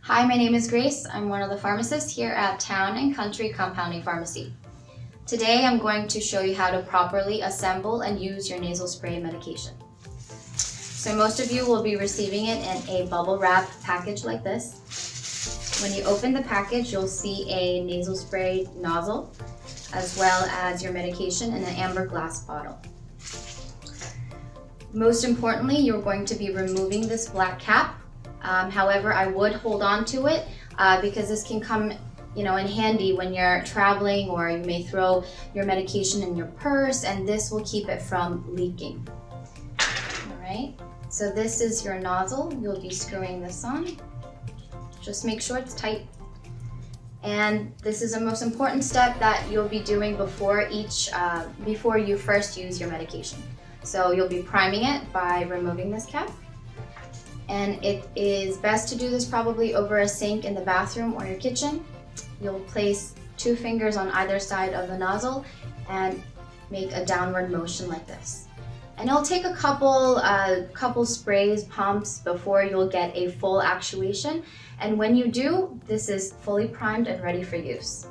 Hi, my name is Grace. I'm one of the pharmacists here at Town and Country Compounding Pharmacy. Today I'm going to show you how to properly assemble and use your nasal spray medication. So most of you will be receiving it in a bubble wrap package like this. When you open the package, you'll see a nasal spray nozzle as well as your medication in an amber glass bottle. Most importantly, you're going to be removing this black cap. However, I would hold on to it because this can come in handy when you're traveling, or you may throw your medication in your purse, and this will keep it from leaking. All right, so this is your nozzle. You'll be screwing this on. Just make sure it's tight. And this is the most important step that you'll be doing before you first use your medication. So you'll be priming it by removing this cap. And it is best to do this probably over a sink in the bathroom or your kitchen. You'll place 2 fingers on either side of the nozzle and make a downward motion like this. And it'll take a couple sprays, pumps before you'll get a full actuation. And when you do, this is fully primed and ready for use.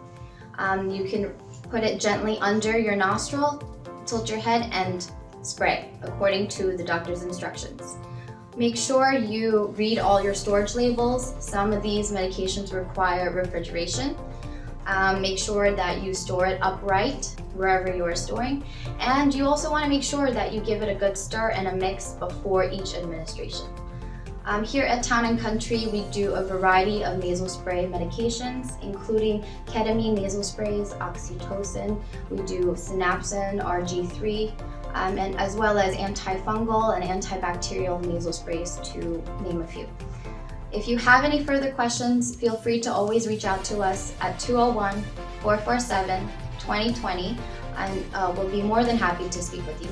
You can put it gently under your nostril, tilt your head, and spray according to the doctor's instructions. Make sure you read all your storage labels. Some of these medications require refrigeration. Make sure that you store it upright wherever you are storing. And you also want to make sure that you give it a good stir and a mix before each administration. Here at Town and Country, we do a variety of nasal spray medications, including ketamine nasal sprays, oxytocin. We do synapsin, RG3, and as well as antifungal and antibacterial nasal sprays, to name a few. If you have any further questions, feel free to always reach out to us at 201-447-2020, and we'll be more than happy to speak with you.